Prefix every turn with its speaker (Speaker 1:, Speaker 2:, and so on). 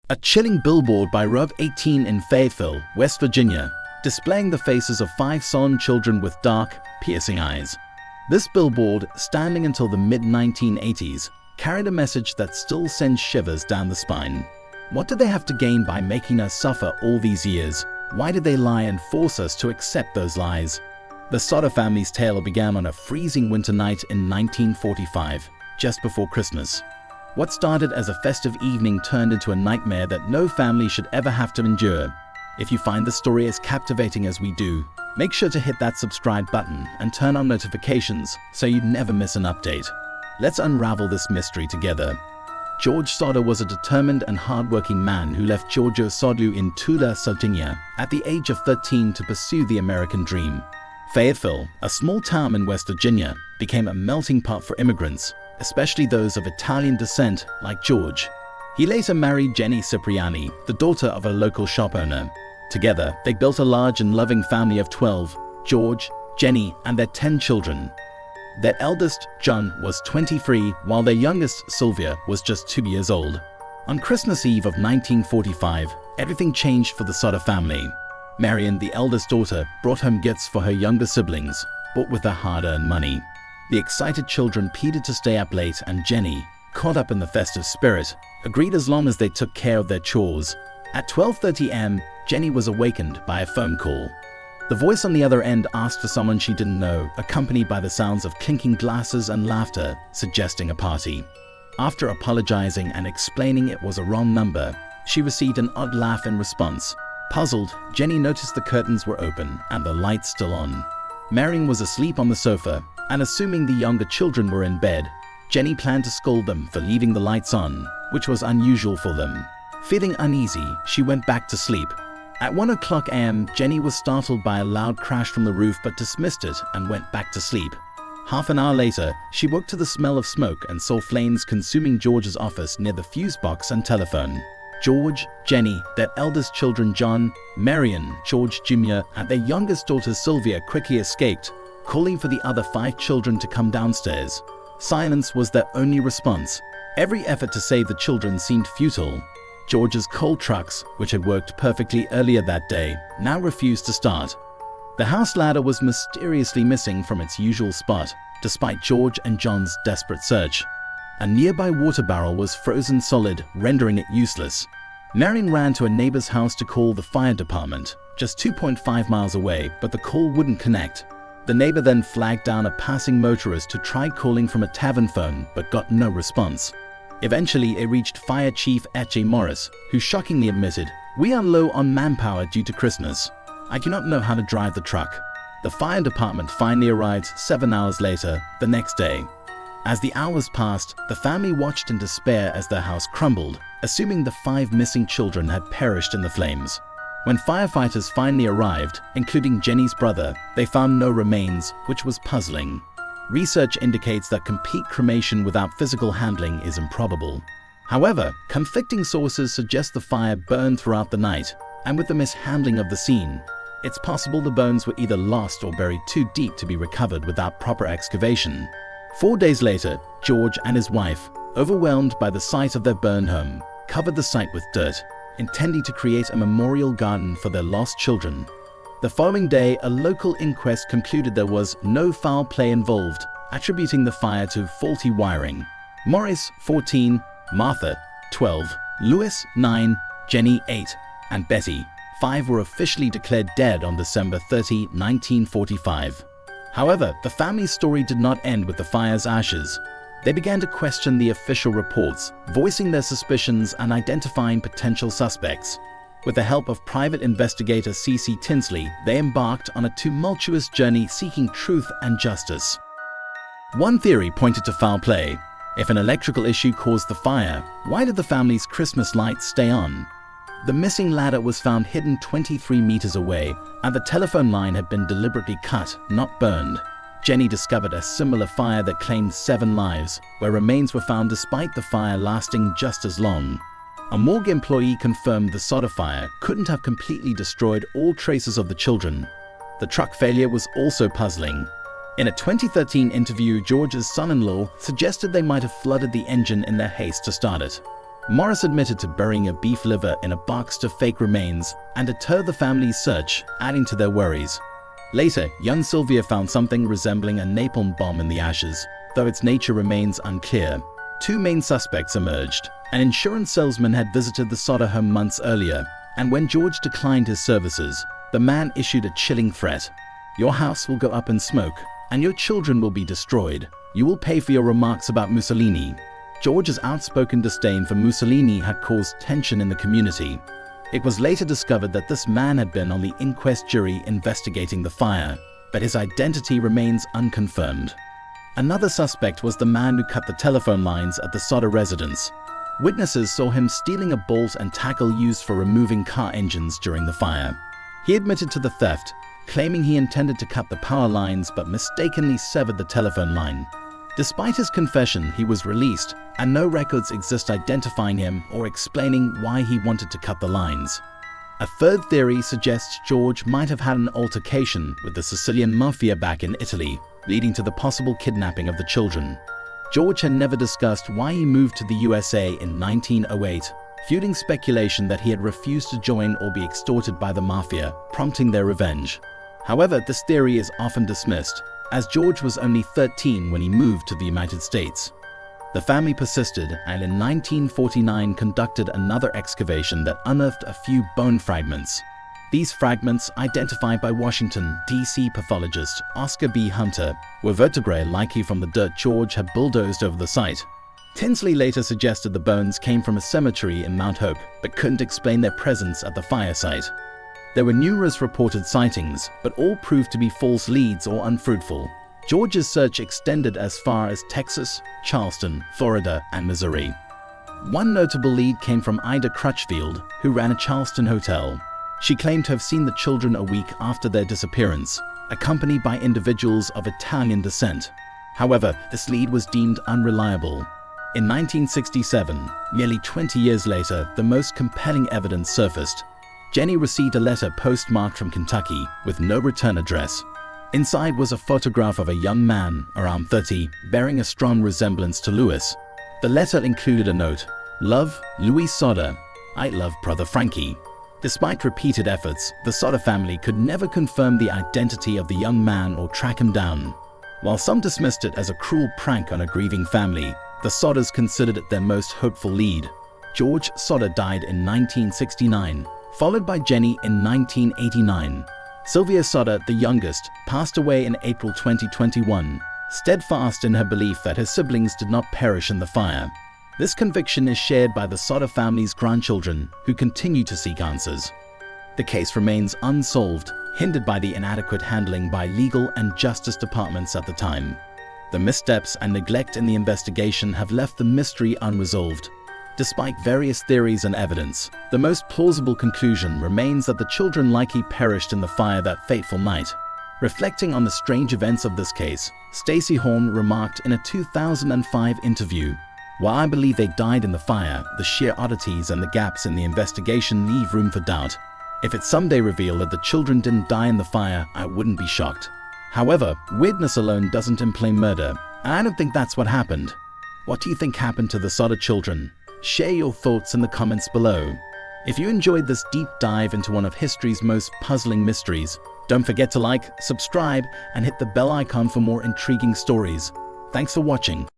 Speaker 1: A chilling billboard by Rev 18 in Fayetteville, West Virginia, displaying the faces of 5 solemn children with dark, piercing eyes. This billboard, standing until the mid-1980s, carried a message that still sends shivers down the spine. What did they have to gain by making us suffer all these years? Why did they lie and force us to accept those lies? The Sodder family's tale began on a freezing winter night in 1945, just before Christmas. What started as a festive evening turned into a nightmare that no family should ever have to endure. If you find the story as captivating as we do, make sure to hit that subscribe button and turn on notifications so you never miss an update. Let's unravel this mystery together. George Sodder was a determined and hardworking man who left Giorgio Sodder in Tula, Sardinia, at the age of 13 to pursue the American dream. Fayetteville, a small town in West Virginia, became a melting pot for immigrants, especially those of Italian descent like George. He later married Jenny Cipriani, the daughter of a local shop owner. Together, they built a large and loving family of 12, George, Jenny, and their 10 children. Their eldest, John, was 23, while their youngest, Sylvia, was just 2 years old. On Christmas Eve of 1945, everything changed for the Sodder family. Marion, the eldest daughter, brought home gifts for her younger siblings, bought with their hard-earned money. The excited children pleaded to stay up late, and Jenny, caught up in the festive spirit, agreed as long as they took care of their chores. At 12:30 a.m., Jenny was awakened by a phone call. The voice on the other end asked for someone she didn't know, accompanied by the sounds of clinking glasses and laughter, suggesting a party. After apologizing and explaining it was a wrong number, she received an odd laugh in response. Puzzled, Jenny noticed the curtains were open and the lights still on. Marion was asleep on the sofa, and assuming the younger children were in bed, Jenny planned to scold them for leaving the lights on, which was unusual for them. Feeling uneasy, she went back to sleep. At 1:00 a.m., Jenny was startled by a loud crash from the roof but dismissed it and went back to sleep. Half an hour later, she woke to the smell of smoke and saw flames consuming George's office near the fuse box and telephone. George, Jenny, their eldest children John, Marion, George Jr., and their youngest daughter Sylvia quickly escaped, calling for the other 5 children to come downstairs. Silence was their only response. Every effort to save the children seemed futile. George's coal trucks, which had worked perfectly earlier that day, now refused to start. The house ladder was mysteriously missing from its usual spot, despite George and John's desperate search. A nearby water barrel was frozen solid, rendering it useless. Marion ran to a neighbor's house to call the fire department, just 2.5 miles away, but the call wouldn't connect. The neighbor then flagged down a passing motorist who tried calling from a tavern phone but got no response. Eventually, it reached Fire Chief H.A. Morris, who shockingly admitted, "We are low on manpower due to Christmas. I do not know how to drive the truck." The fire department finally arrived 7 hours later, the next day. As the hours passed, the family watched in despair as their house crumbled, assuming the 5 missing children had perished in the flames. When firefighters finally arrived, including Jenny's brother, they found no remains, which was puzzling. Research indicates that complete cremation without physical handling is improbable. However, conflicting sources suggest the fire burned throughout the night, and with the mishandling of the scene, it's possible the bones were either lost or buried too deep to be recovered without proper excavation. 4 days later, George and his wife, overwhelmed by the sight of their burned home, covered the site with dirt, intending to create a memorial garden for their lost children. The following day, a local inquest concluded there was no foul play involved, attributing the fire to faulty wiring. Morris, 14, Martha, 12, Louis, 9, Jenny, 8, and Betty, 5 were officially declared dead on December 30, 1945. However, the family's story did not end with the fire's ashes. They began to question the official reports, voicing their suspicions and identifying potential suspects. With the help of private investigator C.C. Tinsley, they embarked on a tumultuous journey seeking truth and justice. One theory pointed to foul play. If an electrical issue caused the fire, why did the family's Christmas lights stay on? The missing ladder was found hidden 23 meters away, and the telephone line had been deliberately cut, not burned. Jenny discovered a similar fire that claimed 7 lives, where remains were found despite the fire lasting just as long. A morgue employee confirmed the Sodder fire couldn't have completely destroyed all traces of the children. The truck failure was also puzzling. In a 2013 interview, George's son-in-law suggested they might have flooded the engine in their haste to start it. Morris admitted to burying a beef liver in a box to fake remains and deter the family's search, adding to their worries. Later, young Sylvia found something resembling a napalm bomb in the ashes, though its nature remains unclear. Two main suspects emerged. An insurance salesman had visited the Sodder home months earlier, and when George declined his services, the man issued a chilling threat. "Your house will go up in smoke, and your children will be destroyed. You will pay for your remarks about Mussolini." George's outspoken disdain for Mussolini had caused tension in the community. It was later discovered that this man had been on the inquest jury investigating the fire, but his identity remains unconfirmed. Another suspect was the man who cut the telephone lines at the Sodder residence. Witnesses saw him stealing a bolt and tackle used for removing car engines during the fire. He admitted to the theft, claiming he intended to cut the power lines but mistakenly severed the telephone line. Despite his confession, he was released, and no records exist identifying him or explaining why he wanted to cut the lines. A third theory suggests George might have had an altercation with the Sicilian mafia back in Italy, leading to the possible kidnapping of the children. George had never discussed why he moved to the USA in 1908, fueling speculation that he had refused to join or be extorted by the mafia, prompting their revenge. However, this theory is often dismissed, as George was only 13 when he moved to the United States. The family persisted and in 1949 conducted another excavation that unearthed a few bone fragments. These fragments, identified by Washington, D.C. pathologist Oscar B. Hunter, were vertebrae likely from the dirt George had bulldozed over the site. Tinsley later suggested the bones came from a cemetery in Mount Hope, but couldn't explain their presence at the fire site. There were numerous reported sightings, but all proved to be false leads or unfruitful. George's search extended as far as Texas, Charleston, Florida, and Missouri. One notable lead came from Ida Crutchfield, who ran a Charleston hotel. She claimed to have seen the children a week after their disappearance, accompanied by individuals of Italian descent. However, this lead was deemed unreliable. In 1967, nearly 20 years later, the most compelling evidence surfaced. Jenny received a letter postmarked from Kentucky with no return address. Inside was a photograph of a young man, around 30, bearing a strong resemblance to Louis. The letter included a note, "Love, Louis Sodder. I love brother Frankie." Despite repeated efforts, the Sodder family could never confirm the identity of the young man or track him down. While some dismissed it as a cruel prank on a grieving family, the Sodders considered it their most hopeful lead. George Sodder died in 1969. Followed by Jenny in 1989. Sylvia Sodder, the youngest, passed away in April 2021, steadfast in her belief that her siblings did not perish in the fire. This conviction is shared by the Sodder family's grandchildren, who continue to seek answers. The case remains unsolved, hindered by the inadequate handling by legal and justice departments at the time. The missteps and neglect in the investigation have left the mystery unresolved. Despite various theories and evidence, the most plausible conclusion remains that the children likely perished in the fire that fateful night. Reflecting on the strange events of this case, Stacey Horn remarked in a 2005 interview, "While I believe they died in the fire, the sheer oddities and the gaps in the investigation leave room for doubt. If it's someday revealed that the children didn't die in the fire, I wouldn't be shocked. However, weirdness alone doesn't imply murder, and I don't think that's what happened." What do you think happened to the Sodder children? Share your thoughts in the comments below. If you enjoyed this deep dive into one of history's most puzzling mysteries, don't forget to like, subscribe, and hit the bell icon for more intriguing stories. Thanks for watching.